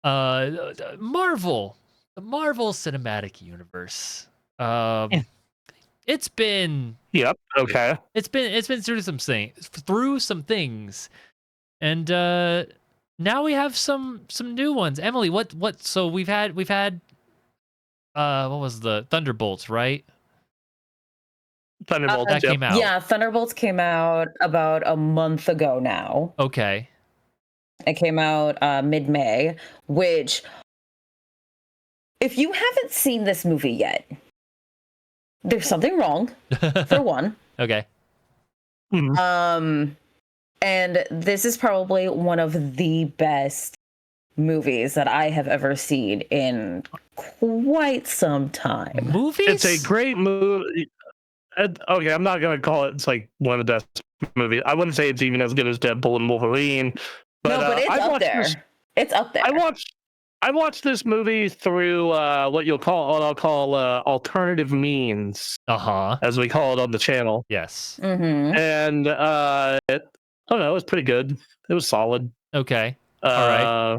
Marvel, the Marvel Cinematic Universe. It's been Yep. Okay. it's been through some things, and now we have some new ones. Emily, what? So we've had what was the Thunderbolts, right? Thunderbolts. That came out. Yeah, Thunderbolts came out about a month ago now. Okay. It came out mid-May, which, if you haven't seen this movie yet, there's something wrong, for one. Okay. And this is probably one of the best movies that I have ever seen in quite some time. Movies? It's a great movie. Okay, I'm not gonna call it. It's like one of the best movies. I wouldn't say it's even as good as Deadpool and Wolverine. But, no, but it's up there. It's up there. I watched this movie through what I'll call alternative means, as we call it on the channel. Yes. Mm-hmm. And I don't know, it was pretty good. It was solid. Okay. All right.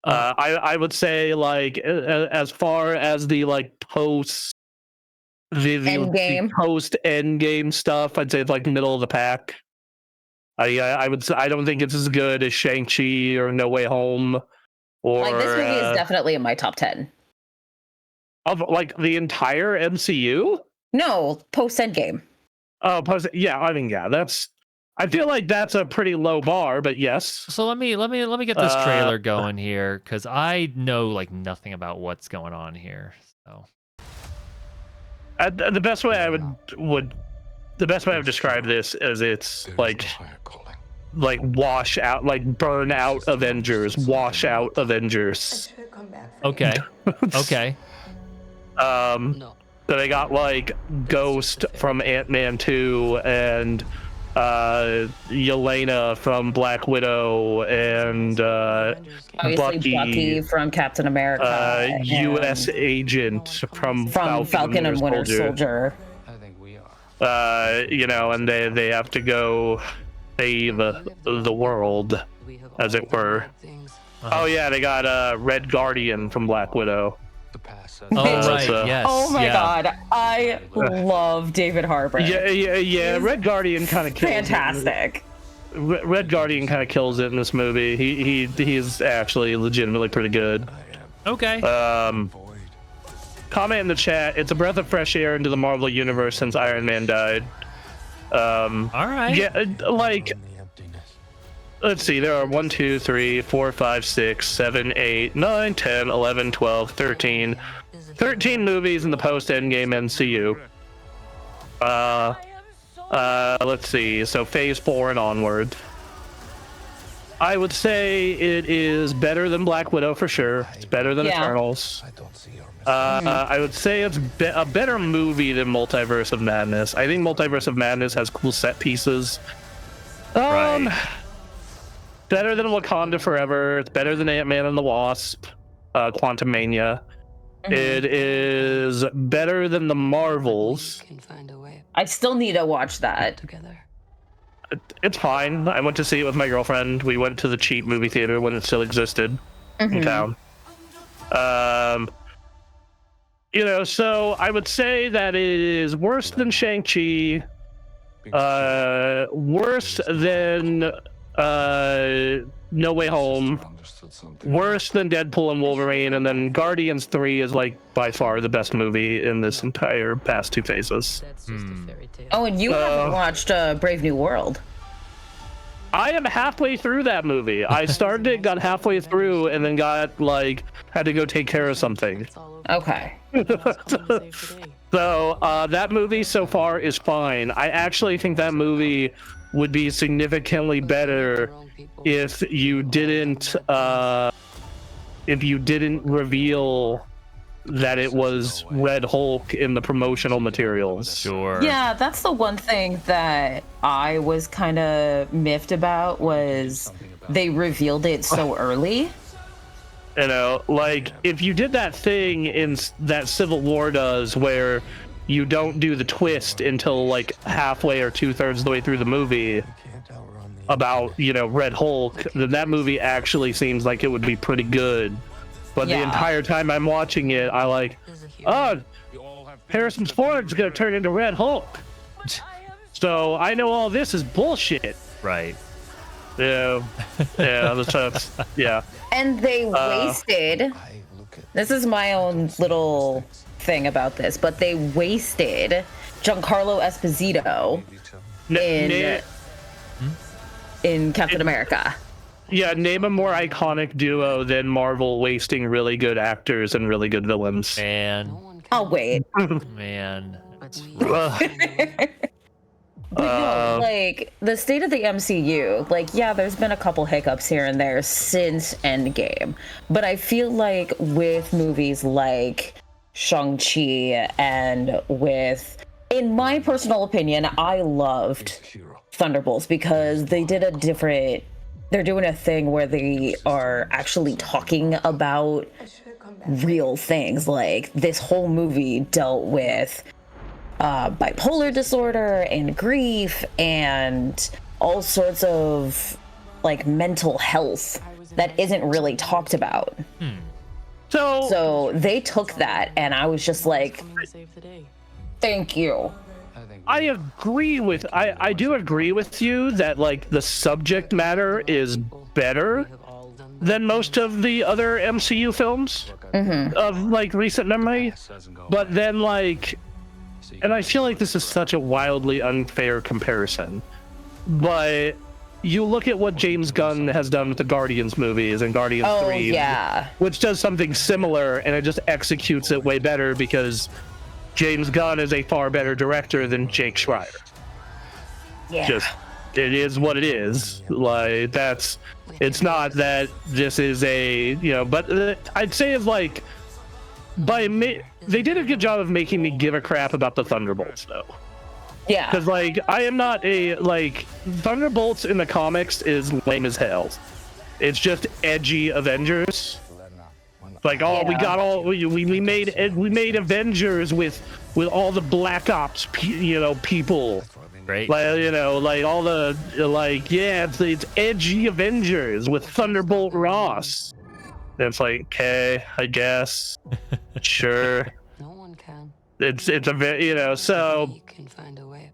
I would say, like, as far as the like post Endgame stuff, I'd say it's like middle of the pack. I would say I don't think it's as good as Shang-Chi or No Way Home. Or like, this movie is definitely in my top 10. Of like the entire MCU? No, post Endgame. Oh, yeah. I mean, yeah. I feel like that's a pretty low bar, but yes. So let me get this trailer going here, because I know like nothing about what's going on here. So the best way I would describe this is it's like wash out, like burn out Avengers, wash out Avengers. Okay. Okay. So they got like Ghost from Ant-Man 2 and Yelena from Black Widow and Bucky from Captain America, U.S. Agent from Falcon and Winter Soldier. I think we are. And they have to go save the world, as it were. Oh yeah, they got Red Guardian from Black Widow. Oh right, yes. Oh my god, I love David Harbour. Yeah. Red Guardian kind of kills. Fantastic. Red Guardian kind of kills it in this movie. He's actually legitimately pretty good. Okay. Comment in the chat. It's a breath of fresh air into the Marvel universe since Iron Man died. All right. Yeah, like, let's see, there are 1, 2, 3, 4, 5, 6, 7, 8, 9, 10, 11, 12, 13 movies in the post-Endgame MCU. Let's see, so Phase 4 and onward. I would say it is better than Black Widow for sure. It's better than Eternals. I would say it's a better movie than Multiverse of Madness. I think Multiverse of Madness has cool set pieces. Better than Wakanda Forever. It's better than Ant-Man and the Wasp, Quantumania. It is better than the Marvels. I still need to watch that. It's fine. I went to see it with my girlfriend. We went to the cheap movie theater when it still existed in town. So I would say that it is worse than Shang-Chi, worse than No Way Home, worse than Deadpool and Wolverine, and then Guardians 3 is like by far the best movie in this entire past two phases. Oh, and you haven't watched Brave New World. I am halfway through that movie. I started it, got halfway through, and then had to go take care of something. Okay. So that movie so far is fine. I actually think that movie would be significantly better if you didn't reveal that it was Red Hulk in the promotional materials. Sure. Yeah, that's the one thing that I was kind of miffed about, was they revealed it so early. Like, if you did that thing in that Civil War does, where you don't do the twist until like halfway or 2/3 of the way through the movie, about Red Hulk, then that movie actually seems like it would be pretty good. But the entire time I'm watching it, I like, oh, Harrison Ford's gonna turn into Red Hulk. So I know all this is bullshit. Right. Yeah. Yeah. And they wasted. This is my own little thing about this, but they wasted Giancarlo Esposito in Captain America. Yeah, name a more iconic duo than Marvel wasting really good actors and really good villains. Man. Oh wait. Man. But no, like the state of the MCU, like there's been a couple hiccups here and there since Endgame, but I feel like with movies like Shang-Chi and in my personal opinion, I loved Thunderbolts because they're doing a thing where they are actually talking about real things. Like this whole movie dealt with bipolar disorder and grief and all sorts of like mental health that isn't really talked about. So they took that and I was just like, thank you. I do agree with you that like the subject matter is better than most of the other MCU films of like recent memory, but then like, and I feel like this is such a wildly unfair comparison, but you look at what James Gunn has done with the Guardians movies and Guardians 3, which does something similar, and it just executes it way better because James Gunn is a far better director than Jake Schreier. Just, it is what it is. Like, it's not that this is but I'd say it's like, they did a good job of making me give a crap about the Thunderbolts, though. Yeah. Because, like, I am not Thunderbolts in the comics is lame as hell. It's just edgy Avengers. Like, we made Avengers with all the Black Ops, people. Right. Like, all the, it's edgy Avengers with Thunderbolt Ross. And it's like, okay, I guess. Sure. No one can. It's a very, so You can find a way.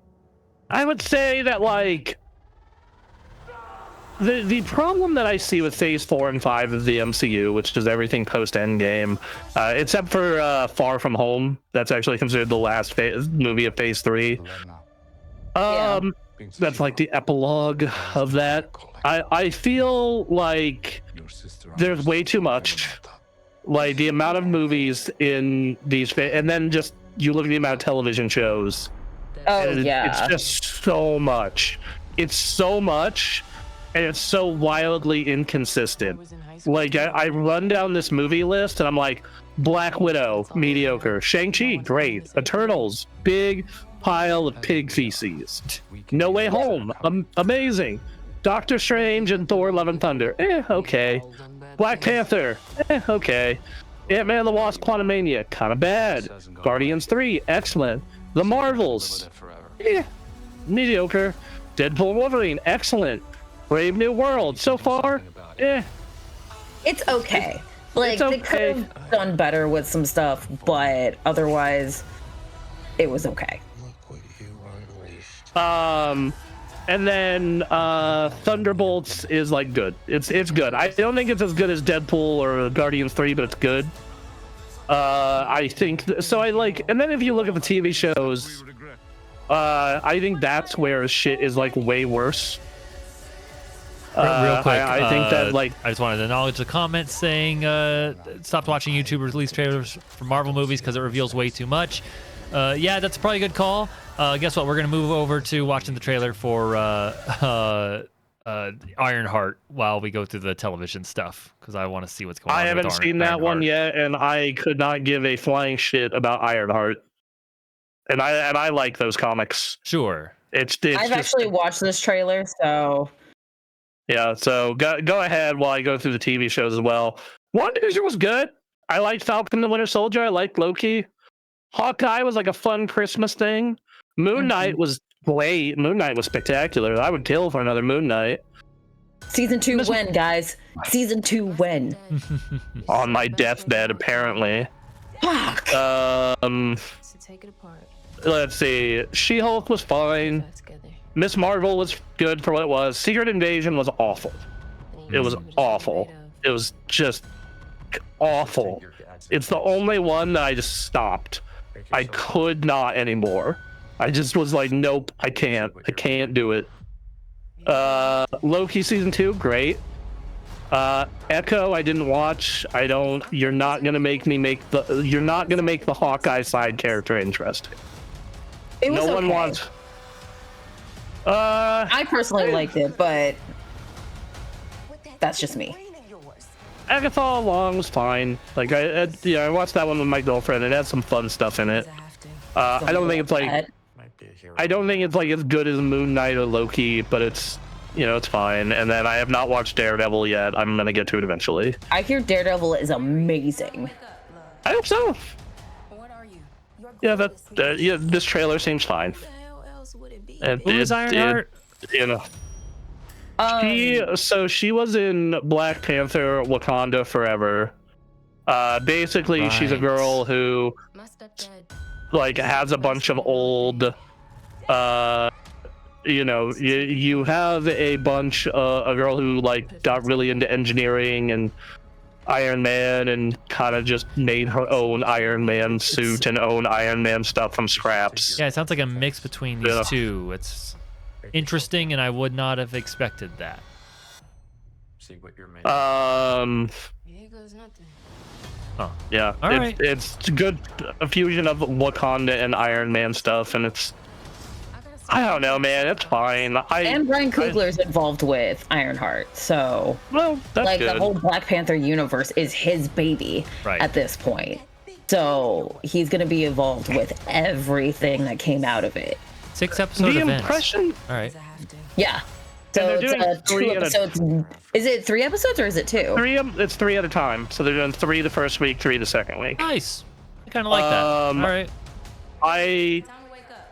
I would say that, like, the problem that I see with Phase 4 and 5 of the MCU, which is everything post-Endgame, except for Far From Home, that's actually considered the last movie of Phase 3. That's like the epilogue of that. I feel like there's way too much. Like, the amount of movies in these, and then just you look at the amount of television shows. It's just so much. It's so much, and it's so wildly inconsistent. Like, I run down this movie list, and I'm like, Black Widow, mediocre. Shang-Chi, great. Eternals, big pile of pig feces. No Way Home, amazing. Doctor Strange and Thor: Love and Thunder, okay. Black Panther, okay. Ant-Man and the Wasp: Quantumania, kind of bad. Guardians 3, excellent. The Marvels, mediocre. Deadpool and Wolverine, excellent. Brave New World, so far, It's okay. Like, they could have done better with some stuff, but otherwise, it was okay. And then Thunderbolts is like good. It's good. I don't think it's as good as Deadpool or Guardians 3, but it's good. I think so. And then if you look at the TV shows, I think that's where shit is like way worse. Real quick, I think that I just wanted to acknowledge the comment saying stopped watching YouTube release trailers for Marvel movies because it reveals way too much. Yeah, that's probably a good call. Guess what? We're gonna move over to watching the trailer for Ironheart while we go through the television stuff because I want to see what's going on. I haven't seen that one yet, and I could not give a flying shit about Ironheart. And I like those comics. Sure. I've actually watched this trailer, so yeah. So go ahead while I go through the TV shows as well. WandaVision was good. I liked Falcon and the Winter Soldier. I liked Loki. Hawkeye was like a fun Christmas thing. Moon Knight was great. Moon Knight was spectacular. I would kill for another Moon Knight. Season 2 when, guys? Season 2 when? On my deathbed, apparently. Fuck. So take it apart. Let's see. She-Hulk was fine. Back together. Miss Marvel was good for what it was. Secret Invasion was awful. It was awful. It was just awful. It's the only one that I just stopped. I could not anymore. I just was like, nope, I can't do it. Loki season 2, great. Echo, I didn't watch. You're not gonna make the Hawkeye side character interesting. It was No one okay. wants. I personally liked it, but that's just me. Agatha All Along was fine. Like I watched that one with my girlfriend. It had some fun stuff in it. I don't think it's like as good as Moon Knight or Loki, but it's it's fine. And then I have not watched Daredevil yet. I'm gonna get to it eventually. I hear Daredevil is amazing. I hope so. What are you? Yeah, this trailer seems fine. What the hell else would it be? Who is Ironheart? She was in Black Panther: Wakanda Forever. Basically, she's a Right. girl who My stepdad. like has a bunch of old you have a bunch a girl who like got really into engineering and Iron Man and kind of just made her own Iron Man suit and own Iron Man stuff from scraps. Yeah, it sounds like a mix between these two. It's interesting, and I would not have expected that. See what you're made. Here goes nothing. Yeah, All right. It's good, a fusion of Wakanda and Iron Man stuff, and I don't know, man, it's fine. And Brian Coogler's involved with Ironheart, so Well, that's like good. the whole Black Panther universe is his baby Right. at this point. So he's gonna be involved with everything that came out of it. 6 episode The events. impression, All right. I have to. Yeah. So they're it's doing 3 2 at a- episodes. Is it 3 episodes or is it 2? it's 3 at a time. So they're doing 3 the first week, 3 the second week. Nice. I kind of like that. All right. I Time to wake up,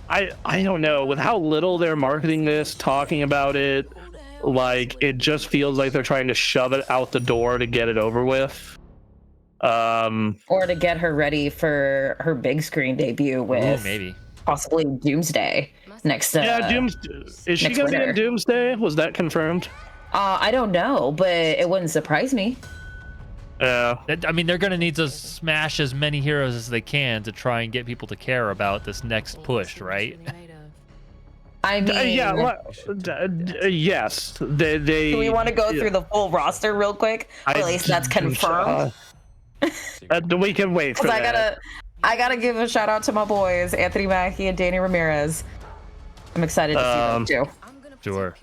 love. I don't know, with how little they're marketing this, talking about it, like it just feels like they're trying to shove it out the door to get it over with. Or to get her ready for her big screen debut Ooh, with maybe. possibly Doomsday next. Yeah, is she next gonna be winter. in Doomsday? Was that confirmed? I don't know, but it wouldn't surprise me. Yeah. I mean, they're going to need to smash as many heroes as they can to try and get people to care about this next push, right? I mean, Yes. They. do we want to go through the full roster real quick? Or at least that's confirmed. We can wait for Because that. I gotta give a shout out to my boys, Anthony Mackie and Danny Ramirez. I'm excited to see them too. Sure.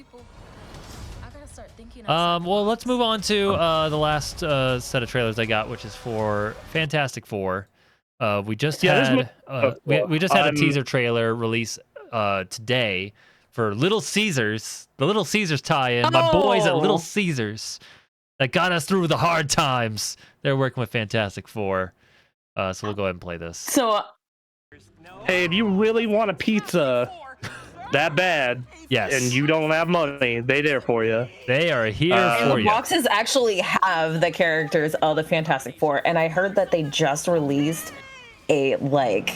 Well, let's move on to the last set of trailers I got, which is for Fantastic Four. We just had we just had a teaser trailer release today for Little Caesars, the Little Caesars tie-in. My boys at Little Caesars that got us through the hard times. They're working with Fantastic Four, so we'll go ahead and play this. So Hey, if you really want a pizza that bad, Yes, and you don't have money, they there for you. they are here and for the you. boxes actually have the characters of the Fantastic Four, and I heard that they just released a like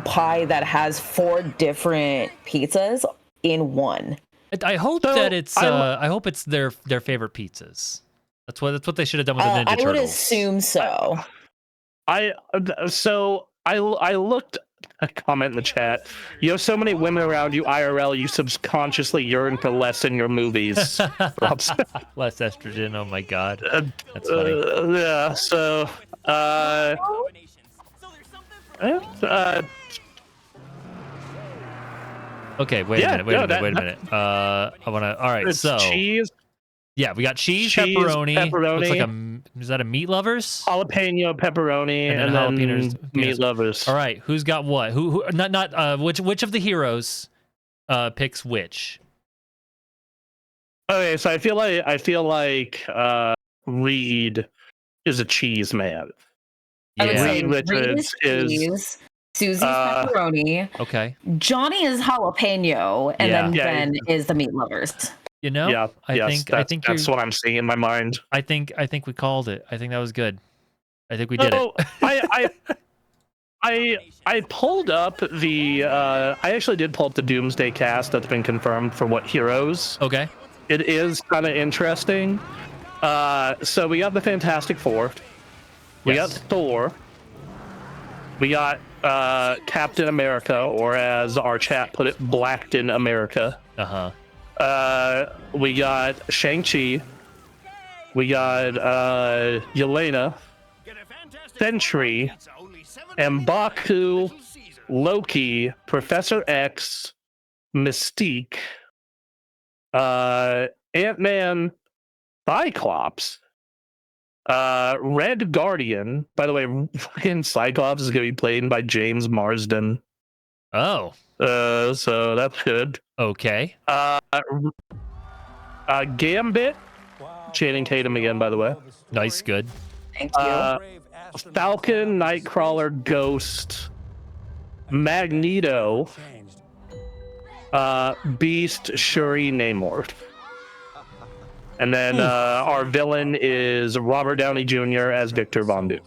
pie that has 4 different pizzas in one. I hope that it's I hope it's their favorite pizzas. That's what they should have done with the Ninja I Turtles. would assume so. I looked a comment in the chat. You have so many women around you IRL, you subconsciously yearn for less in your movies. Less estrogen. Oh my god, that's funny. Yeah. So, Okay, wait a minute. Wait a minute. I wanna. All right, it's so cheese, yeah, we got cheese, Cheese, pepperoni. Looks like pepperoni. is that a meat lovers? jalapeno, pepperoni, And and, then then jalapenos. meat lovers. All right, who's got what? Who? Not. Which of the heroes picks which? Okay, so I feel like Reed is a cheese man. I would Yeah. say Reed Richards Reed is cheese. Susie's pepperoni. Okay. Johnny is jalapeno, and then Ben is the meat lovers. You know, Yeah, I think that's what I'm seeing in my mind. I think we called it. I think that was good. I think we did it. I pulled up the I actually did pull up the Doomsday cast that's been confirmed for what heroes. Okay. It is kind of interesting. So we got the Fantastic Four. We got Thor. We got Captain America, or as our chat put it, Blackton America. We got Shang-Chi. We got Yelena, Sentry, M'Baku, Loki, Professor X, Mystique, Ant-Man, Cyclops, Red Guardian. By the way, fucking Cyclops is gonna be played by James Marsden. Oh. So that's good. Okay. Gambit, Channing Tatum again, by the way. Nice, good. Thank you. Falcon, Nightcrawler, Ghost, Magneto, Beast, Shuri, Namor. And then our villain is Robert Downey Jr. as Victor Von Doom.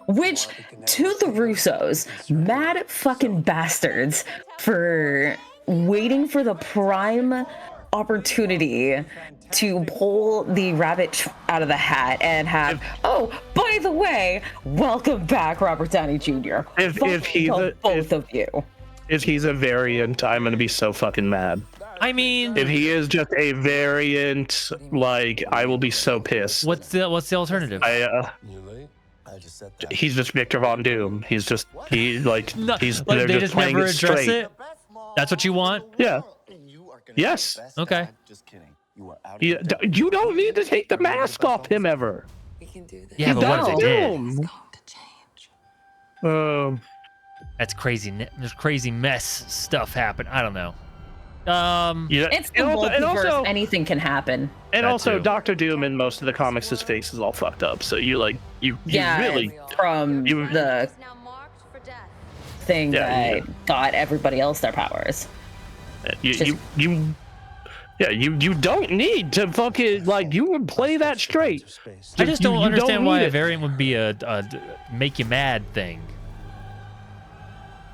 Which, to the Russos, mad fucking bastards for waiting for the prime opportunity to pull the rabbit out of the hat and have, oh, by the way, welcome back, Robert Downey Jr. If he's a variant, I'm gonna be so fucking mad. I mean, if he is just a variant, like, I will be so pissed. What's the alternative? He's just Victor Von Doom. He's just he's they just never address it. That's what you want? Yeah. Yes. Okay. You don't need to take the mask off him ever. We can do this. Yeah, but what if they did? It's going to change. That's crazy. There's crazy mess stuff happen. I don't know. It's the multiverse. Anything can happen. And That also, too. Doctor Doom in most of the comics, his face is all fucked up. So you really from the Now marked for death. thing that got everybody else their powers. you don't need to fucking you would play that straight. I just don't understand why need a it. variant would be a make you mad thing.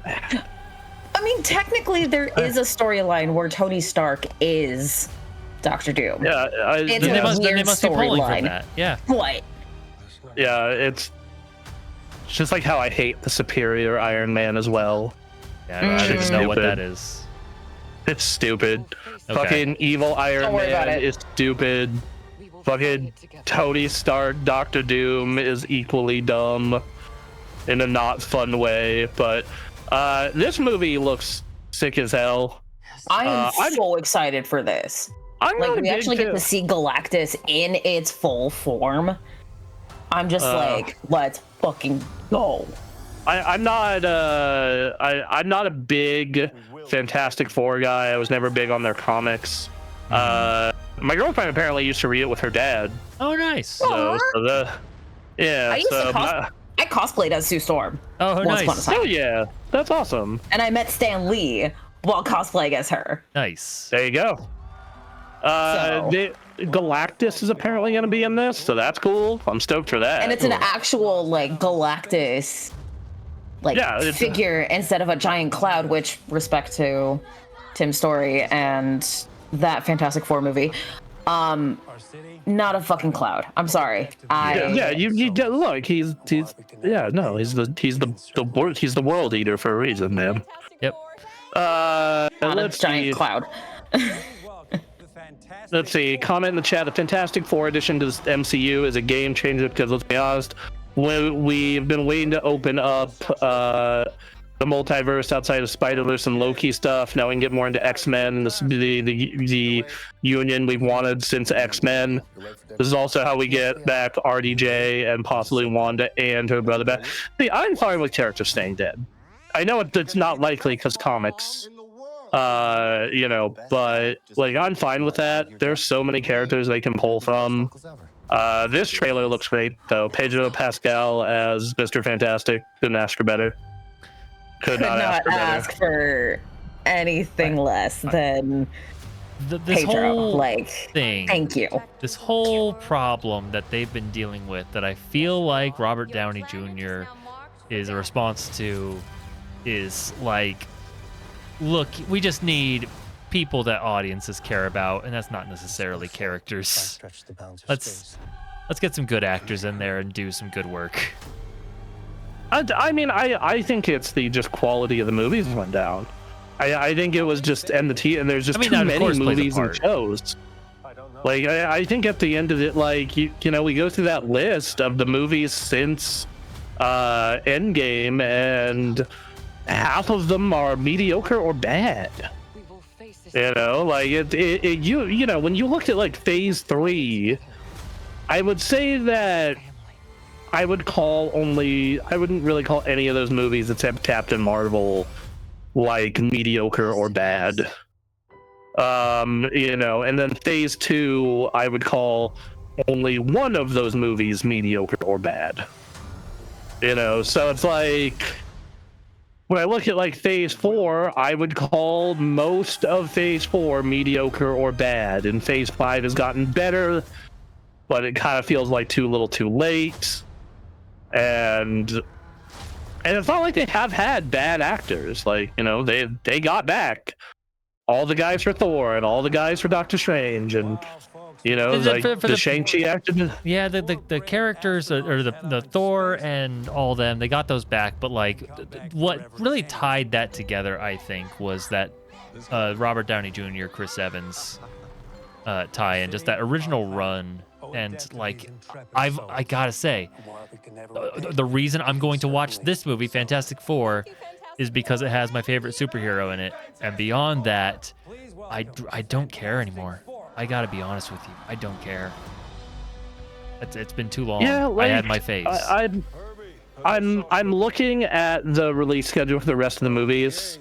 I mean, technically, there is a storyline where Tony Stark is Doctor Doom. Yeah, It's Then a they must weird be pulling from storyline. that. Yeah. What? yeah, it's just like how I hate the Superior Iron Man as well. Yeah, I don't even know what Stupid. that is. It's stupid. Okay. Fucking evil Iron Don't worry about Man it. is stupid. We will Fucking fight together. Tony Stark, Doctor Doom is equally dumb in a not fun way. But this movie looks sick as hell. I am I'm- so excited for this. I'm Like, really we actually big get to see Galactus in its full form. I'm just like, let's fucking go. I'm not a big Fantastic Four guy. I was never big on their comics. My girlfriend apparently used to read it with her dad. Oh, nice. So yeah. I used so to I cosplayed as Sue Storm. Oh, once upon a nice. time. oh yeah, that's awesome. And I met Stan Lee while cosplaying as her. Nice. There you go. Galactus is apparently going to be in this, so that's cool. I'm stoked for that. And it's an actual, like, Galactus, like, figure instead of a giant cloud, which, respect to Tim Story and that Fantastic Four movie, not a fucking cloud. I'm sorry. You look. He's the world eater for a reason, man. Yep. Not a Let's giant see. cloud. Let's see. Comment in the chat. The Fantastic Four addition to the MCU is a game changer because, let's be honest, we've been waiting to open up the multiverse outside of Spider-Verse and Loki stuff. Now we can get more into X-Men, the union we've wanted since X-Men. This is also how we get back RDJ and possibly Wanda and her brother back. See, I'm fine with characters staying dead. I know it's not likely because comics, but like, I'm fine with that. There's so many characters they can pull from. This trailer looks great though. Pedro Pascal as Mr. Fantastic. Couldn't ask for better. could not ask for anything less than this Pedro. whole Like, thing. thank you. This whole problem that they've been dealing with, that I feel like Robert Downey Jr. is a response to, is like, look, we just need people that audiences care about, and that's not necessarily characters. Let's get some good actors in there and do some good work. I mean, I think it's the just quality of the movies went down. I think it was just and there's just too many movies and shows. Like I think at the end of it, like you know, we go through that list of the movies since Endgame, and half of them are mediocre or bad. You know, like you know, when you looked at like Phase 3, I would say that I wouldn't really call any of those movies except Captain Marvel like mediocre or bad. You know, and then Phase 2, I would call only one of those movies mediocre or bad. You know, so it's like when I look at like Phase 4, I would call most of Phase 4 mediocre or bad, and Phase 5 has gotten better, but it kind of feels like too little too late. And it's not like they have had bad actors. Like, you know, they got back all the guys for Thor and all the guys for Doctor Strange, and you know, like the Shang-Chi actor. Yeah, the characters or the Thor and all them, they got those back. But like, what really tied that together, I think, was that Robert Downey Jr., Chris Evans tie-in, just that original run. And like, I gotta say, the reason I'm going to watch this movie, Fantastic Four, is because it has my favorite superhero in it. And beyond that, I don't care anymore. I gotta be honest with you, I don't care. It's been too long. Yeah, like, I had my phase. I'm looking at the release schedule for the rest of the movies.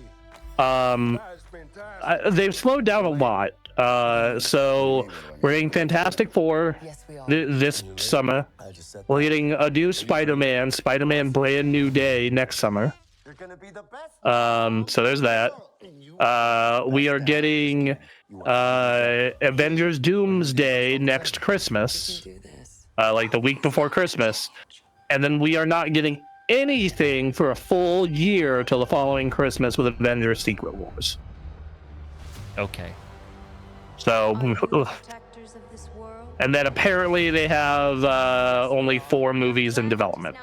They've slowed down a lot. So we're getting Fantastic Four this summer. We're getting a new Spider-Man Brand New Day next summer. So there's that. We are getting Avengers Doomsday next Christmas, like the week before Christmas, and then we are not getting anything for a full year till the following Christmas with Avengers Secret Wars. Okay. So, and then apparently they have only 4 movies in development.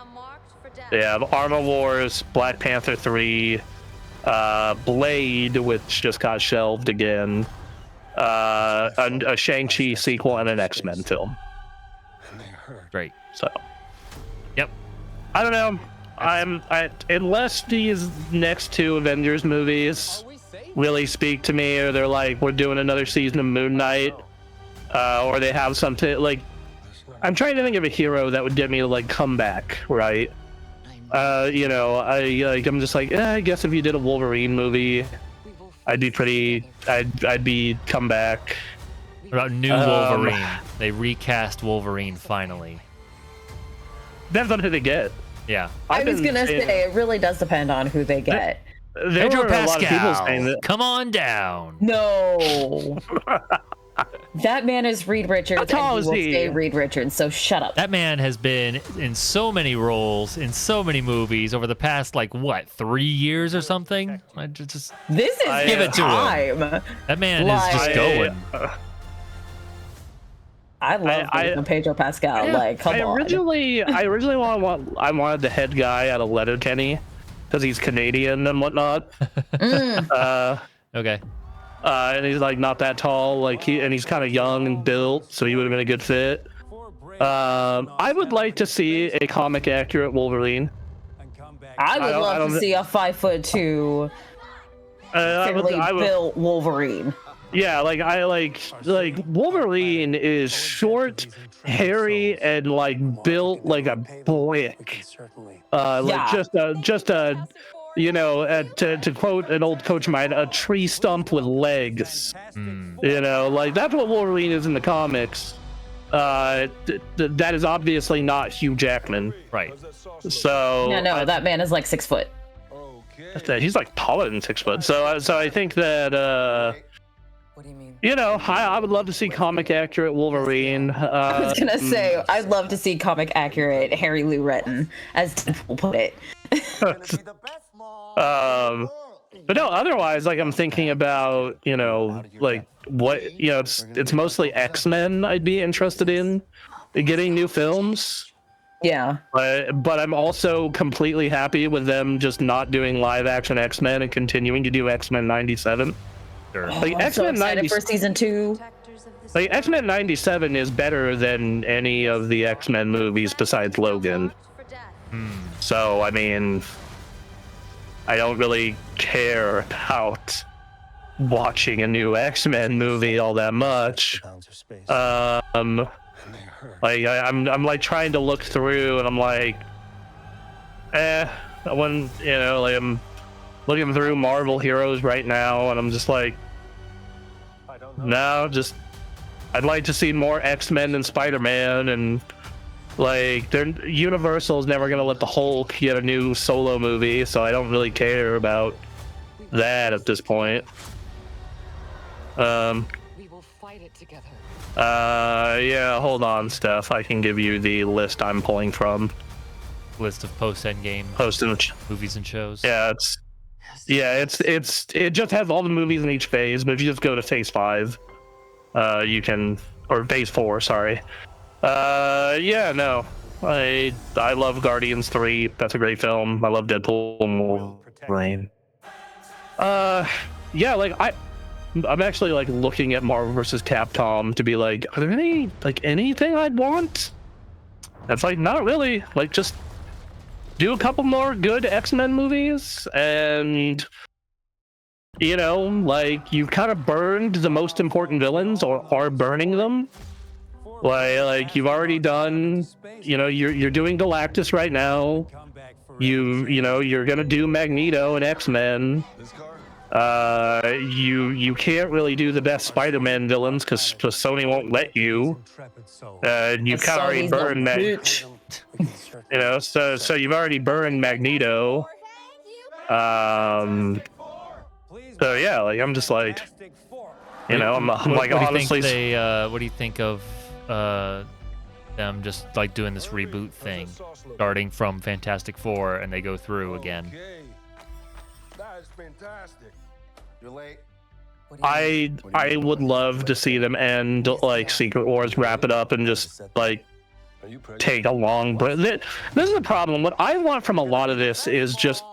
They have Armor Wars, Black Panther 3, Blade, which just got shelved again, a Shang-Chi sequel, and an X-Men film. Great. So, yep. I don't know. Unless these next 2 Avengers movies really speak to me, or they're like, we're doing another season of Moon Knight, or they have something like, I'm trying to think of a hero that would get me to like come back, right? You know, I'm just like, I guess if you did a Wolverine movie, I'd be come back. What about new Wolverine? They recast Wolverine finally. Depends on who they get. Yeah. I was gonna say it really does depend on who they get. There Pedro were a lot of people saying Pascal, that. come on down. No. That man is Reed Richards, and he tall will is he? stay Reed Richards, so shut up. That man has been in so many roles, in so many movies over the past, like, what, 3 years or something? This is give it to him. time. That man is just going. I love Pedro Pascal. Yeah, like, come on. I originally wanted the head guy out of Letterkenny because he's Canadian and whatnot. Okay. And he's like not that tall, like he's kind of young and built, so he would have been a good fit. I would like to see a comic accurate Wolverine. I would love to see a 5'2" fairly built Wolverine. Yeah, like Wolverine is short, hairy, and like built like a brick. Like just a you know, to quote an old coach of mine, a tree stump with legs. You know, like that's what Wolverine is in the comics. That is obviously not Hugh Jackman. Right. So No, that man is like 6 foot. He's like taller than 6 foot. So I think that What do you mean? you know, I would love to see comic accurate Wolverine. I was gonna say, I'd love to see comic accurate Harry Lou Retton, as Deadpool put it. But no, otherwise, like I'm thinking about, you know, like what, you know, it's mostly X-Men I'd be interested in getting new films. Yeah. But I'm also completely happy with them just not doing live action X-Men and continuing to do X-Men 97. Sure. Like I'm so X-Men excited for season 2. Like X-Men 97 is better than any of the X-Men movies besides Logan. So I mean, I don't really care about watching a new X-Men movie all that much. Like I'm like trying to look through, and I'm like, when you know, like I'm looking through Marvel heroes right now, and I'm just like, no, just I'd like to see more X-Men and Spider-Man, and like Universal's never gonna let the Hulk get a new solo movie, so I don't really care about that at this point. We will fight it together. Yeah, hold on, Steph. I can give you the list I'm pulling from. List of post-Endgame movies and shows. Yeah, it just has all the movies in each phase, but if you just go to phase 5, you can, or phase 4, sorry. Yeah, no. I love Guardians 3. That's a great film. I love Deadpool and Wolverine. Yeah, like I'm actually like looking at Marvel vs. Capcom to be like, are there any like anything I'd want? That's like not really. Like just do a couple more good X-Men movies, and you know, like you've kind of burned the most important villains, or are burning them. Like you've already done, you know, you're doing Galactus right now. You know, you're gonna do Magneto and X-Men. You can't really do the best Spider-Man villains because Sony won't let you. You kind of already burned you know, so you've already burned Magneto. So yeah, like I'm just like, you know, I'm like honestly. What do you think of them just like doing this reboot thing, starting from Fantastic Four, and they go through again? That's fantastic. You're late. I would love to see them end like Secret Wars, wrap it up, and just like take a long break. This is the problem. What I want from a lot of this is just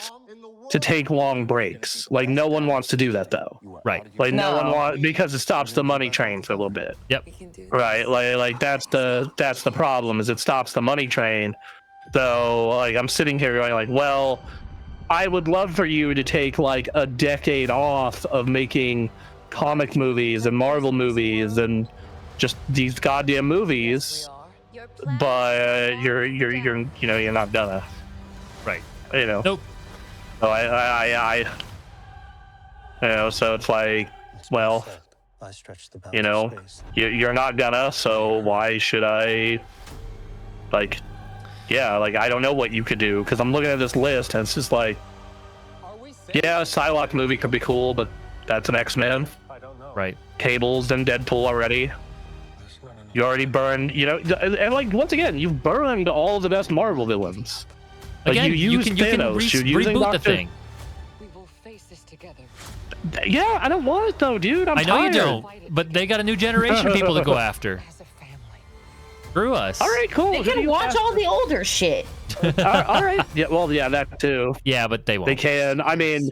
to take long breaks. Like no one wants to do that though. Right. Like no one wants, because it stops the money train for a little bit. Yep. Right. Like that's the problem, is it stops the money train. So like I'm sitting here going like, well, I would love for you to take like a decade off of making comic movies and Marvel movies and just these goddamn movies, but you're you know, you're not gonna. Right. You know. Nope. So I you know, so it's like, well, you know, you're not gonna, so why should I, like, yeah, like I don't know what you could do, because I'm looking at this list and it's just like, yeah, a Psylocke movie could be cool, but that's an X-Men. Right. Cable's and Deadpool already. You already burned, you know, and like once again, you've burned all the best Marvel villains. Like Again, you used Thanos, you're using reboot the Doctor... thing. We will face this together. Yeah, I don't want it though, dude. I'm I know tired. you don't, but they got a new generation of people to go after. As a family. Screw us. All right, cool. They can watch all the older shit. All right. Yeah, well, yeah, that too. Yeah, but they won't. They can. I mean,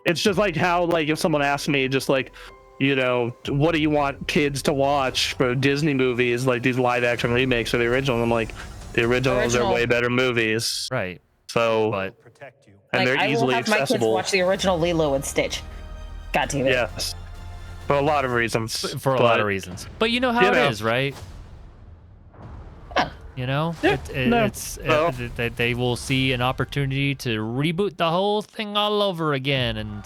it's just like how, like, if someone asked me, just like, you know, what do you want kids to watch for Disney movies, like these live action remakes of the original? I'm like, the originals are way better movies. Right. So, But and they're easily I will have my kids accessible. watch the original Lilo and Stitch. God damn it. Yes. For a lot of reasons. For a lot of reasons. But you know how it is, right? You know, they will see an opportunity to reboot the whole thing all over again, and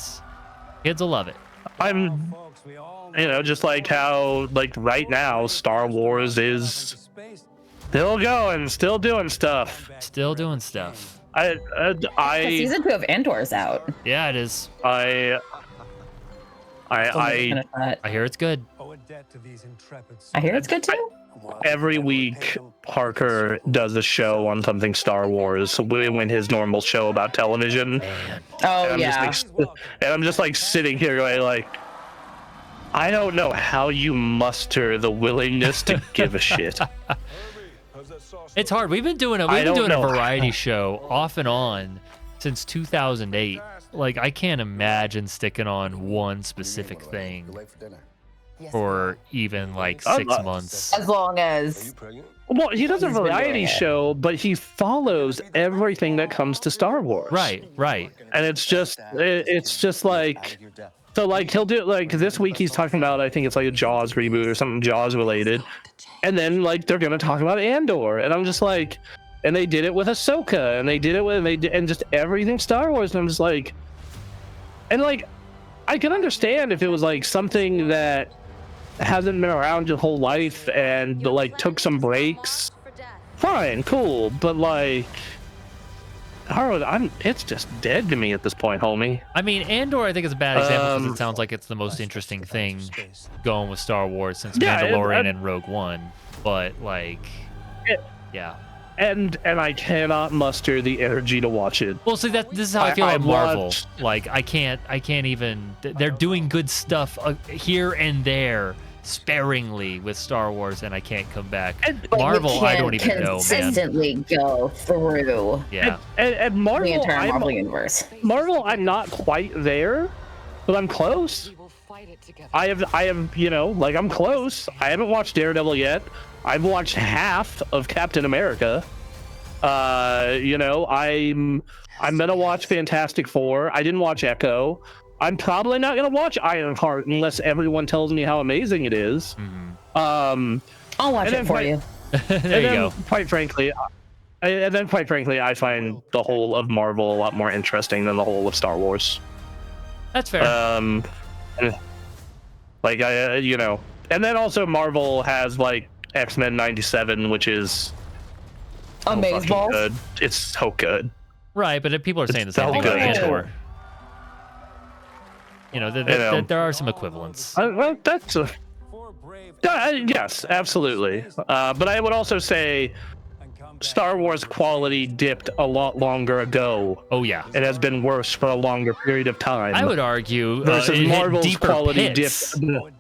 kids will love it. I'm, you know, just like how, like right now, Star Wars is still going, still doing stuff. Still doing stuff. Season 2 of Andor's out. Yeah, it is. I hear it's good. I hear it's good too. every week Parker does a show on something Star Wars when his normal show about television. Oh and yeah. And I'm just like sitting here going like, I don't know how you muster the willingness to give a shit. It's hard. We've been doing a variety show off and on since 2008. Like, I can't imagine sticking on one specific thing for even like 6 months. As long as Well, he does a variety show, but he follows everything that comes to Star Wars. Right. And it's just like, so like he'll do like this week he's talking about, I think it's like a Jaws reboot or something Jaws related, and then like they're gonna talk about Andor, and I'm just like, and they did it with Ahsoka, and they did it with and just everything Star Wars, and I'm just like, and like I can understand if it was like something that hasn't been around your whole life and like took some breaks, fine, cool, but like, it's just dead to me at this point, homie. I mean, Andor, I think is a bad example because it sounds like it's the most interesting thing going with Star Wars since Mandalorian and Rogue One. But like, yeah. And I cannot muster the energy to watch it. Well, see, this is how I feel about Marvel. Like, I can't even. They're doing good stuff here and there, sparingly with Star Wars, and I can't come back. Marvel, I don't even know, man. Consistently go through. Yeah. And Marvel, the entire Marvel universe. Marvel, I'm not quite there, but I'm close. I have, you know, like I'm close. I haven't watched Daredevil yet. I've watched half of Captain America. You know, I'm gonna watch Fantastic Four. I didn't watch Echo. I'm probably not gonna watch Ironheart unless everyone tells me how amazing it is. I'll watch it for you. There you go. Quite frankly, I find the whole of Marvel a lot more interesting than the whole of Star Wars. That's fair. Like you know, and then also Marvel has like X-Men '97, which is Amazeballs. Good. It's so good. Right, but if people are saying the same so thing about good. Andor. You know, there are some equivalents. Well, that's yes, absolutely. But I would also say Star Wars quality dipped a lot longer ago. Oh yeah, it has been worse for a longer period of time. I would argue versus Marvel's quality pits. dipped.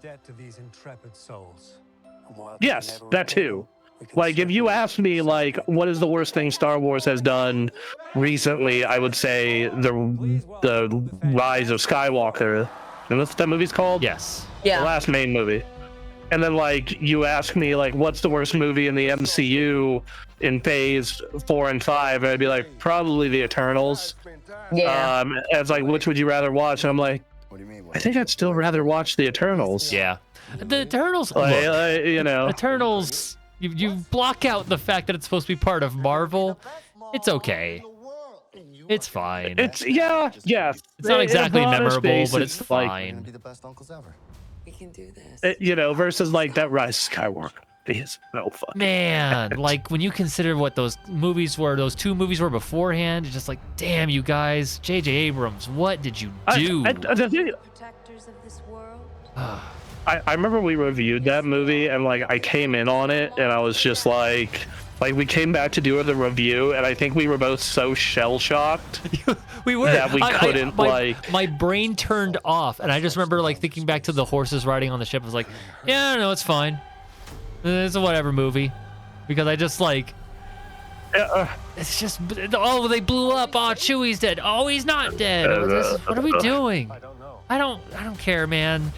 Yes, that too. Like, if you asked me, like, what is the worst thing Star Wars has done recently, I would say the Rise of Skywalker. And that's what that movie's called? Yes. Yeah. The last main movie. And then, like, you ask me, like, what's the worst movie in the MCU in phase 4 and 5? And I'd be like, probably The Eternals. Yeah. It's like, which would you rather watch? And I'm like, I think I'd still rather watch The Eternals. Yeah. The Eternals, like, you know. Eternals, you block out the fact that it's supposed to be part of Marvel. It's okay. It's fine. It's yes. It's not exactly memorable, but it's fine. We can do this. You know, versus like that Rise of Skywalker is no fun. Man, like when you consider what those movies were, those 2 movies were beforehand, it's just like, damn, you guys, J.J. Abrams, what did you do? Protectors of this world. I remember we reviewed that movie and like I came in on it and I was just like we came back to do the review and I think we were both so shell shocked we were that we couldn't my brain turned off and I just remember like thinking back to the horses riding on the ship. I was like, yeah, no, it's fine. It's a whatever movie, because I just like it's just, oh, they blew up. Oh, Chewie's dead. Oh, he's not dead. What are we doing? I don't care, man.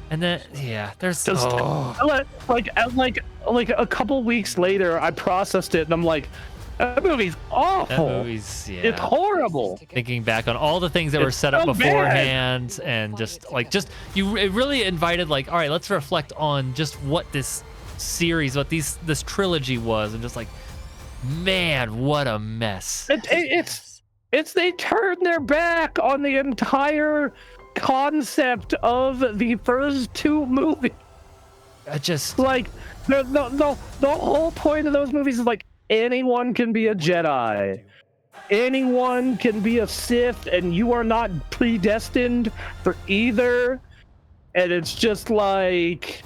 And then, yeah, there's just like a couple weeks later, I processed it and I'm like, that movie's awful. That movie's, yeah. It's horrible. Thinking back on all the things that were set up beforehand, and it really invited like, all right, let's reflect on just what this series, what this trilogy was, and just like, man, what a mess. It's they turned their back on the entire concept of the first 2 movies. I just like the whole point of those movies is like anyone can be a Jedi. anyone can be a Sith, and you are not predestined for either. And it's just like,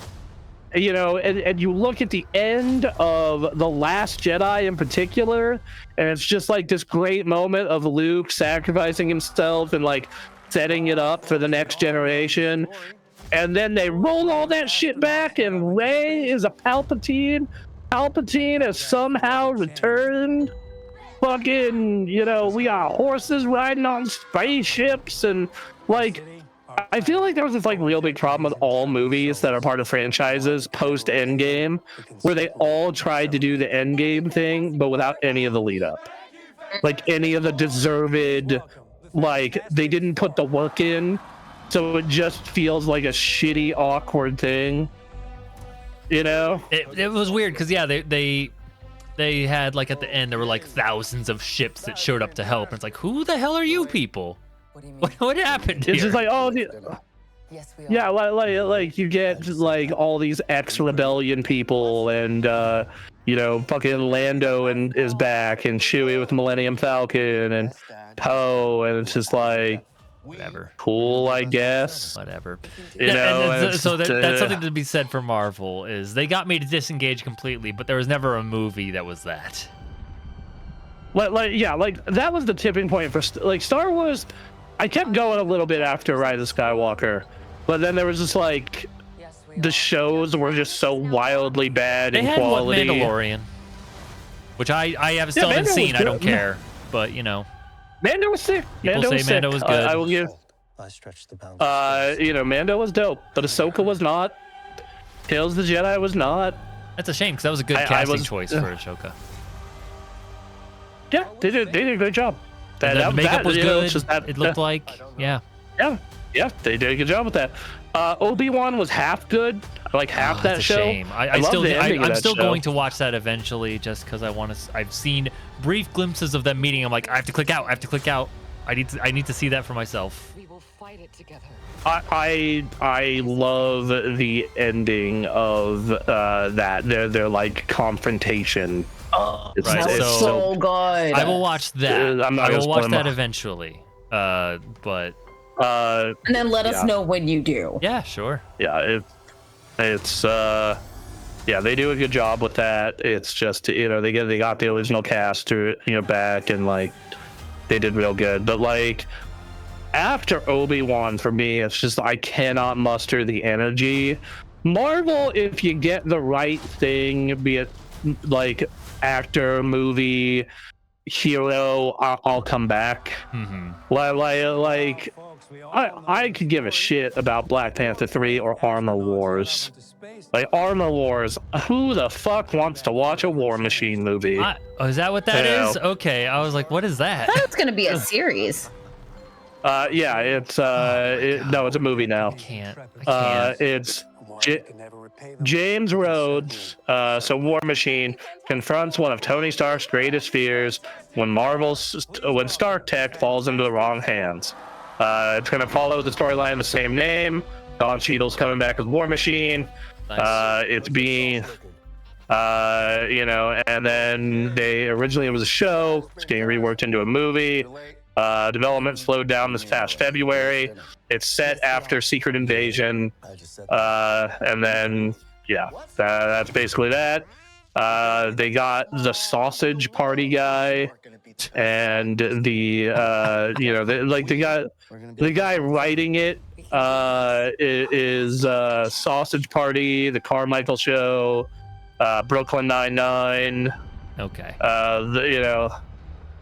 you know, and you look at the end of The Last Jedi in particular, and it's just like this great moment of Luke sacrificing himself and like setting it up for the next generation. And then they roll all that shit back, and Rey is a Palpatine. Palpatine has somehow returned. Fucking, you know, we got horses riding on spaceships, and like, I feel like there was this like real big problem with all movies that are part of franchises post Endgame, where they all tried to do the Endgame thing, but without any of the lead up, like any of the deserved, like they didn't put the work in. So it just feels like a shitty, awkward thing, you know? It was weird because yeah, they had like at the end there were like thousands of ships that showed up to help, and it's like, who the hell are you people? What happened here? It's just like, oh, yeah, like you get like all these ex-rebellion people, and you know, fucking Lando is back, and Chewie with the Millennium Falcon, and Poe, and it's just like, whatever, cool, I guess. Whatever. You know, that's something to be said for Marvel, is they got me to disengage completely, but there was never a movie that was that. Like that was the tipping point for like Star Wars. I kept going a little bit after Rise of Skywalker, but then there was just like the shows were just so wildly bad in quality. They had Mandalorian, which I still haven't seen. I don't care, but you know. Mando was sick. People say Mando was good. I will give. You know, Mando was dope, but Ahsoka was not. Tales of the Jedi was not. That's a shame because that was a good casting choice for Ahsoka. Yeah, they did a great job. The makeup was good. It looked like, yeah, they did a good job with that. Obi-Wan was half good. I like half that show. Shame. I'm still going to watch that eventually, just because I want to. I've seen brief glimpses of them meeting. I'm like, I have to click out. I need to see that for myself. We will fight it together. I love the ending of that. Their like confrontation. It's so good. I will watch that. I will watch that eventually. But and then let us know when you do. Yeah, sure. Yeah, it's yeah, they do a good job with that. It's just, you know, they got the original cast to, you know, back, and like they did real good. But like after Obi-Wan, for me, it's just I cannot muster the energy. Marvel, if you get the right thing, be it like actor, movie, hero, I'll come back. Like I could give a shit about Black Panther 3 or Armor Wars. Like Armor Wars, who the fuck wants to watch a War Machine movie? Oh, is that what that is? Okay, I was like, what is that? I thought it's gonna be a series. Yeah, it's no, it's a movie now. I can't. It's James Rhodes, so War Machine, confronts one of Tony Stark's greatest fears when Stark Tech falls into the wrong hands. It's going to follow the storyline of the same name. Don Cheadle's coming back as War Machine. Nice. It's being, you know, and then originally it was a show. It's getting reworked into a movie. Development slowed down this past February. It's set after Secret Invasion, and then yeah, that's basically that. They got the Sausage Party guy, and the you know, the guy writing it is Sausage Party, The Carmichael Show, Brooklyn Nine-Nine. Okay. You know,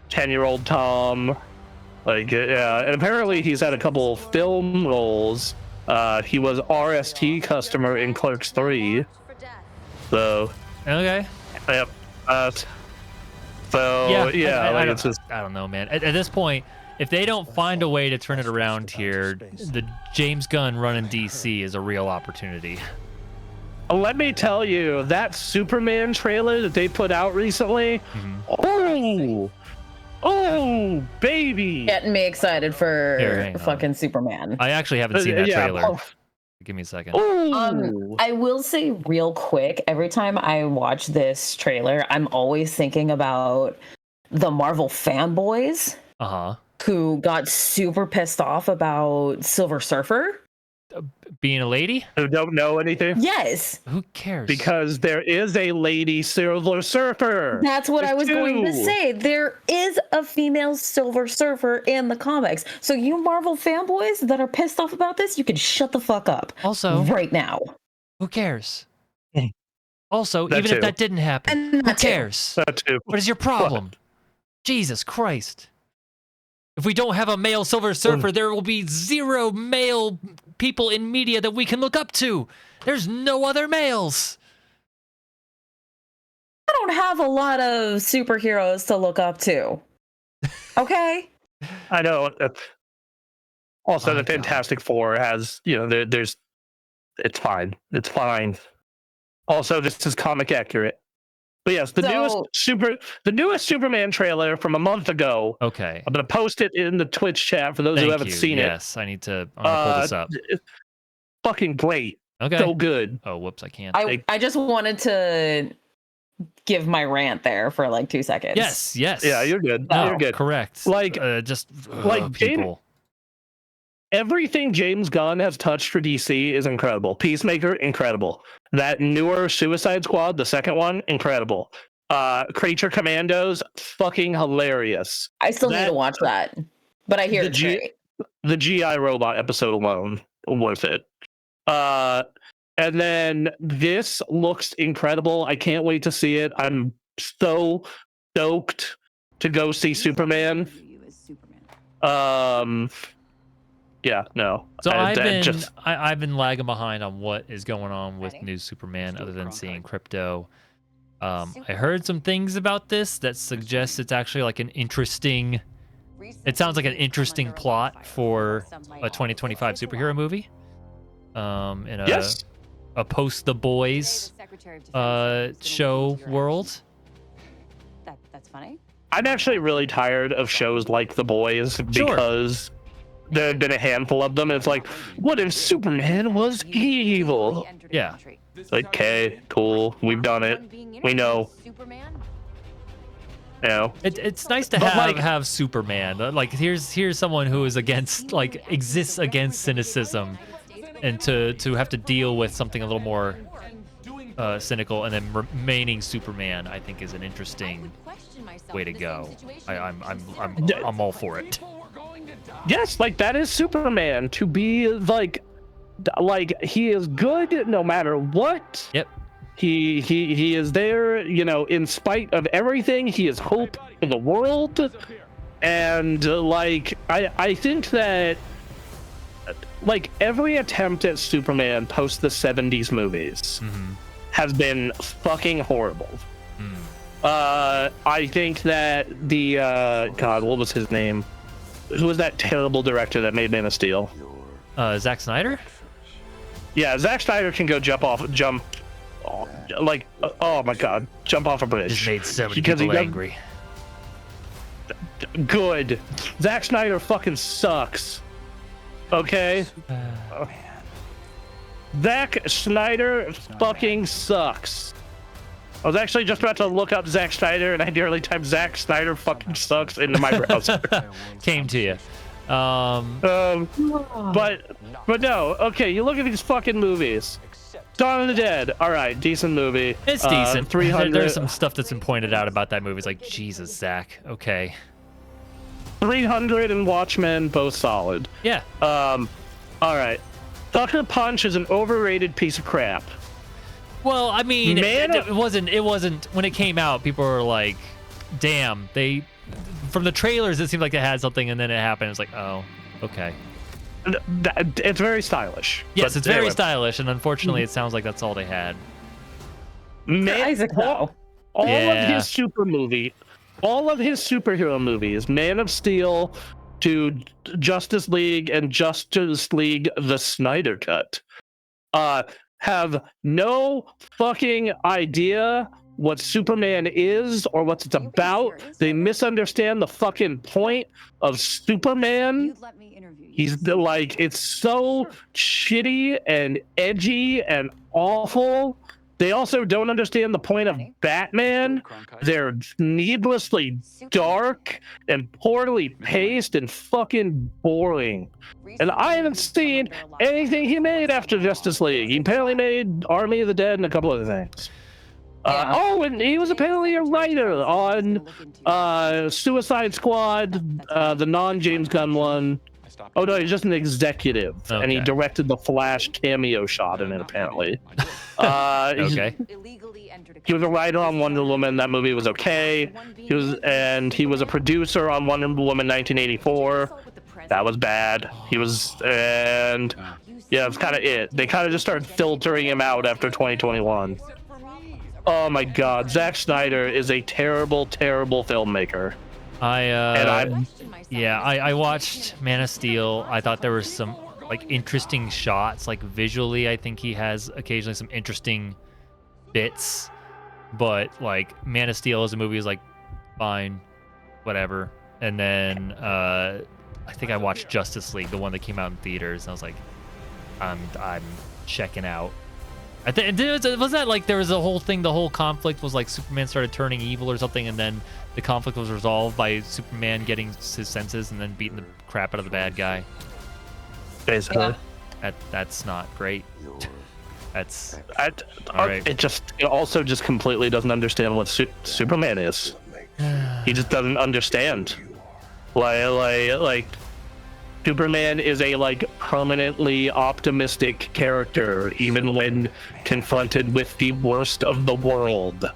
10-Year-Old Tom. Like, yeah, and apparently he's had a couple film roles. He was RST customer in Clerks 3. So. Okay. Yep. So yeah, I don't know, man. At this point, if they don't find a way to turn it around here, the James Gunn running DC is a real opportunity. Let me tell you, that Superman trailer that they put out recently. Oh, baby! Getting me excited for fucking Superman. I actually haven't seen that trailer. Give me a second. I will say real quick, every time I watch this trailer, I'm always thinking about the Marvel fanboys who got super pissed off about Silver Surfer being a lady who don't know anything. Yes. Who cares? Because there is a lady Silver Surfer. That's what I was going to say. There is a female Silver Surfer in the comics. So you Marvel fanboys that are pissed off about this, you can shut the fuck up. Also, right now. Who cares? Also, That even too. if that didn't happen, who cares? That too. What is your problem? Jesus Christ. If we don't have a male Silver Surfer, there will be zero male people in media that we can look up to. There's no other males. I don't have a lot of superheroes to look up to. Okay? I know. Also, the Fantastic Four has, there's, it's fine. It's fine. Also, this is comic accurate. But yes, the newest Superman trailer from a month ago. Okay. I'm gonna post it in the Twitch chat for those who haven't seen it. Yes, I need to pull this up. Fucking great. Okay. So good. Oh, whoops, I can't. I just wanted to give my rant there for like 2 seconds. Yes. Yeah, you're good. No, You're good. Correct. Like, people. Everything James Gunn has touched for DC is incredible. Peacemaker, incredible. That newer Suicide Squad, the second one, incredible. Creature Commandos, fucking hilarious. I still need to watch that, but I hear it's great. The GI Robot episode alone, worth it. And then this looks incredible. I can't wait to see it. I'm so stoked to go see Superman. Yeah, no. So I've been lagging behind on what is going on with new Superman, other than seeing Crypto. I heard some things about this that suggest it's actually like an interesting. It sounds like an interesting plot for a 2025 superhero movie. In a post The Boys show world. That's funny. I'm actually really tired of shows like The Boys because there have been a handful of them. And it's like, what if Superman was evil? Yeah. Like, okay, cool. We've done it. We know. You know. It's nice to have Superman. Like here's someone who is against, like, exists against cynicism, and to have to deal with something a little more cynical, and then remaining Superman, I think is an interesting way to go. I'm all for it. Yes, like that is Superman, to be like he is good no matter what. Yep. He is there, in spite of everything. He is hope for the world, and I think that every attempt at Superman post the 70s movies has been fucking horrible. I think that the God, what was his name? Who was that terrible director that made Man of Steel? Zack Snyder? Yeah, Zack Snyder can go jump off a bridge. Just made so many people angry. Good. Zack Snyder fucking sucks. Okay? Zack Snyder fucking sucks. I was actually just about to look up Zack Snyder, and I nearly typed Zack Snyder fucking sucks into my browser. Came to you. But no. Okay, you look at these fucking movies. Dawn of the Dead. All right, decent movie. It's decent. 300. There's some stuff that's been pointed out about that movie. It's like, Jesus, Zach. Okay. 300 and Watchmen, both solid. Yeah. All right. Sucker Punch is an overrated piece of crap. Well, I mean, it wasn't when it came out. People were like, "Damn!" From the trailers, it seemed like it had something, and then it happened. It's like, oh, okay. It's very stylish. Yes, it's very stylish, and unfortunately, it sounds like that's all they had. All of his superhero movies, Man of Steel to Justice League and Justice League the Snyder Cut, have no fucking idea what Superman is or what it's about. They misunderstand the fucking point of Superman. He's like, it's so shitty and edgy and awful. They also don't understand the point of Batman. They're needlessly dark and poorly paced and fucking boring. And I haven't seen anything he made after Justice League. He apparently made Army of the Dead and a couple other things. And he was apparently a writer on Suicide Squad, the non-James Gunn one. Oh no, he's just an executive, and he directed the Flash cameo shot in it. Apparently, Okay. he was a writer on Wonder Woman. That movie was okay. He was a producer on Wonder Woman 1984. That was bad. That's kind of it. They kind of just started filtering him out after 2021. Oh my God, Zack Snyder is a terrible, terrible filmmaker. I watched Man of Steel. I thought there were some like interesting shots, like visually. I think he has occasionally some interesting bits, but like Man of Steel as a movie is like fine, whatever. And then I think I watched Justice League, the one that came out in theaters, and I was like, I'm checking out. I think was that like there was a whole thing. The whole conflict was like Superman started turning evil or something, and then the conflict was resolved by Superman getting his senses and then beating the crap out of the bad guy. Basically, that's not great. That's right. It also just completely doesn't understand what Superman is. He just doesn't understand. Like Superman is a like permanently optimistic character, even when confronted with the worst of the world.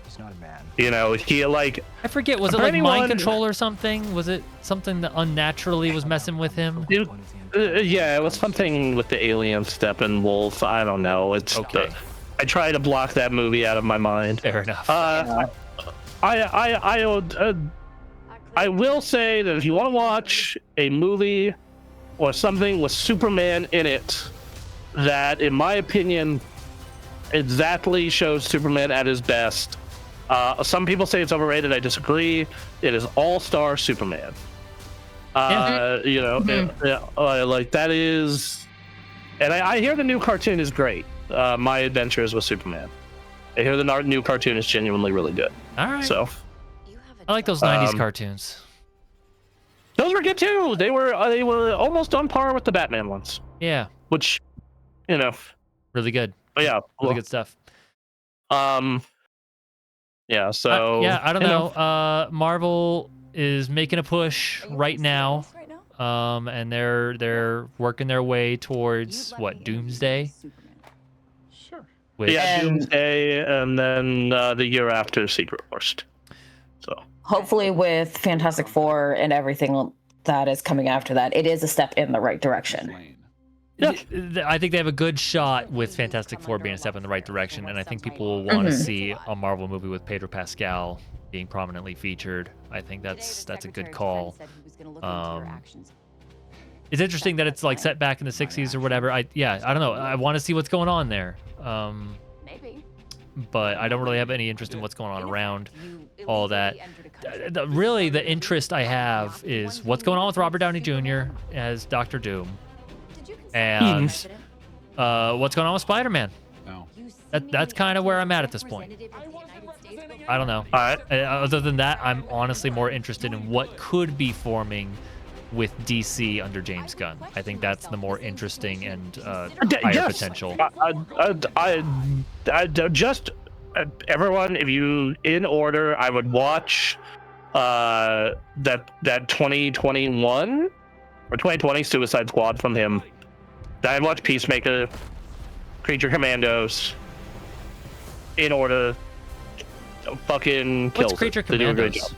You know, he like I forget, was it like mind control or something? Was it something that unnaturally was messing with him? Yeah, it was something with the alien Steppenwolf. I don't know. It's okay. I try to block that movie out of my mind. Fair enough. I will say that if you want to watch a movie or something with Superman in it that, in my opinion, exactly shows Superman at his best. Some people say it's overrated. I disagree. It is all-star Superman. You know, like that is, and I hear the new cartoon is great. My Adventures with Superman. I hear the new cartoon is genuinely really good. All right. So, I like those 90s cartoons. Those were good too. They were almost on par with the Batman ones. Yeah. Which, you know, really good. But yeah, really good stuff. Yeah. So I don't know. Marvel is making a push right now, and they're working their way towards what, Doomsday? Sure. Doomsday, and then the year after Secret Wars. So hopefully, with Fantastic Four and everything that is coming after that, it is a step in the right direction. Yeah. I think they have a good shot with Fantastic Four being a step in the right direction, and I think people will want to see a Marvel movie with Pedro Pascal being prominently featured. I think that's a good call. It's interesting that it's like set back in the 60s or whatever. I don't know. I want to see what's going on there. Maybe. But I don't really have any interest in what's going on around all that. Really, the interest I have is what's going on with Robert Downey Jr. as Dr. Doom. And what's going on with Spider-Man? No. That's kind of where I'm at this point. I don't know. All right. Other than that, I'm honestly more interested in what could be forming with DC under James Gunn. I think that's the more interesting and higher potential. I just everyone, if you in order, I would watch that 2021 or 2020 Suicide Squad from him. I'd watch Peacemaker, Creature Commandos, in order. Fucking kills. What's Creature Commandos?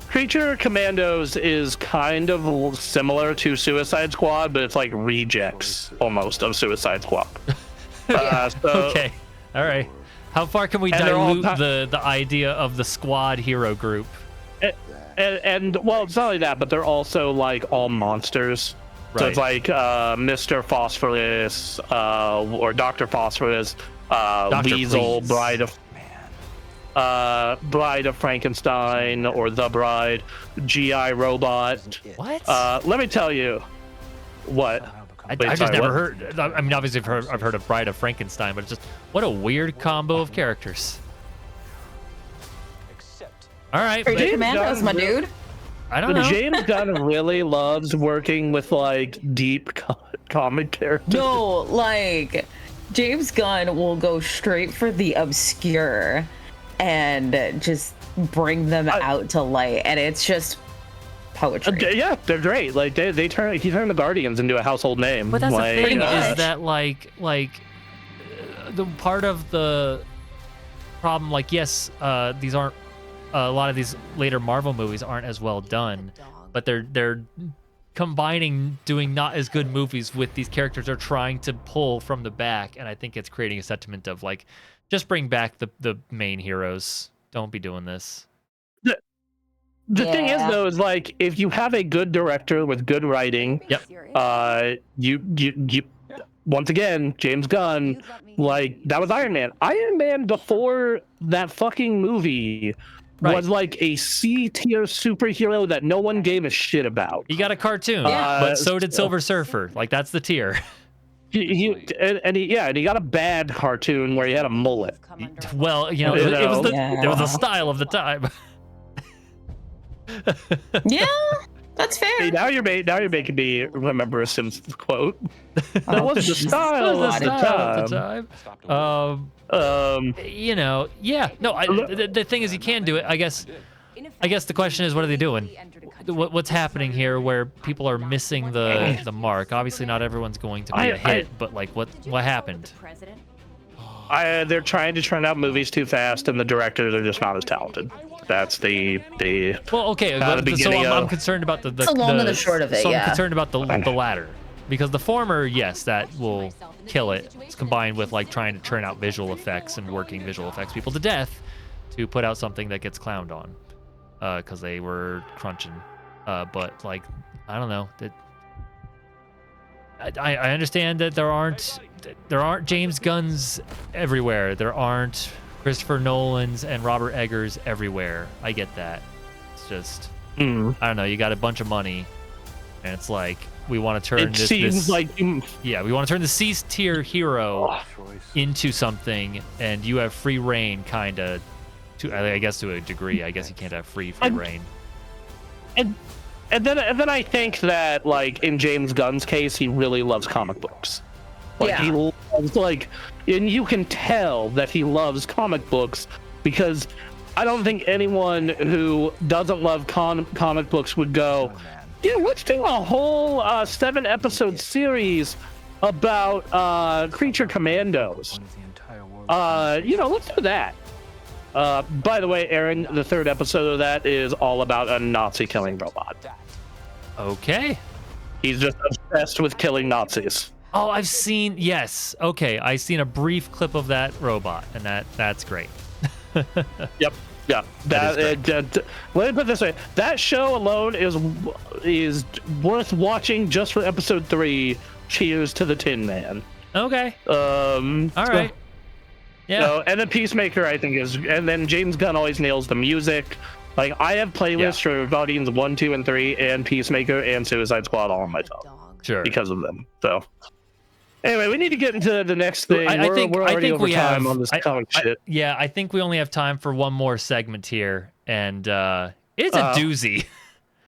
Creature Commandos is kind of similar to Suicide Squad, but it's like rejects almost of Suicide Squad. Okay, all right. How far can we dilute the idea of the squad hero group? And well, it's not only that, but they're also like all monsters. Right. So it's like Mr. Phosphorus or Dr. Phosphorus, Weasel, Bride of Frankenstein, or The Bride, GI Robot. What? Let me tell you what. I Wait, just sorry, never what? heard. I mean, obviously I've heard of Bride of Frankenstein, but it's just what a weird combo of characters. All right, Pretty James Commandos, Gunn my really- dude. I don't know. James Gunn really loves working with like deep comic characters. No, like James Gunn will go straight for the obscure and just bring them out to light, and it's just poetry. Yeah, they're great. Like he turned the Guardians into a household name. But that's like, the thing much. is that the part of the problem, like yes, these aren't a lot of these later Marvel movies aren't as well done, but they're combining doing not as good movies with these characters they're trying to pull from the back, and I think it's creating a sentiment of like, just bring back the main heroes. Don't be doing this. The thing is Yeah. though, is like if you have a good director with good writing, Yep. you once again, James Gunn, like that was Iron Man. Iron Man before that fucking movie Right. was like a C-tier superhero that no one gave a shit about. He got a cartoon, but so did Silver Surfer. Like that's the tier. He got a bad cartoon where he had a mullet. Well, You know. it was the style of the time. Yeah, that's Hey, fair. now you're making me remember a Simpsons quote. That Oh, was the Jesus. style That was of the the style of time. the time. Yeah. No, the thing is, you can do it. I guess the question is, what are they doing? What's happening here where people are missing the mark? Obviously, not everyone's going to be a hit, but like, what happened? They're trying to churn out movies too fast, and the directors are just not as talented. That's the Well, okay, the so beginning I'm of- concerned about the long and the short of it, So yeah. I'm concerned about the latter, because the former, yes, that will kill it. It's combined with like trying to churn out visual effects and working visual effects people to death to put out something that gets clowned on, because they were crunching. But like, I don't know. I understand that there aren't James Gunns everywhere. There aren't Christopher Nolan's and Robert Eggers everywhere. I get that. It's just I don't know. You got a bunch of money, and it's like we want to turn It seems like we want to turn the C-tier hero into something, and you have free reign, kind of. I guess to a degree. I guess you can't have free reign. And then I think that like in James Gunn's case, he really loves comic books. Like Yeah. he loves and you can tell that he loves comic books because I don't think anyone who doesn't love comic books would go, yeah, let's do a whole 7-episode series about Creature Commandos. Let's do that. By the way, Aaron, the 3rd episode of that is all about a Nazi killing robot. Okay. He's just obsessed with killing Nazis. Oh, I've seen. Yes. Okay, I've seen a brief clip of that robot, and that's great. Yep. Yeah. That Let me put it this way: that show alone is worth watching just for episode 3. Cheers to the Tin Man. Okay. All right. Yeah. So, and then Peacemaker, I think, and then James Gunn always nails the music. Like I have playlists for Guardians 1, 2, and 3, and Peacemaker and Suicide Squad all on my phone Sure. because of them. So. Anyway, we need to get into the next thing. I think we're already over we time have on this comic shit. Yeah, I think we only have time for one more segment here, and it's a doozy.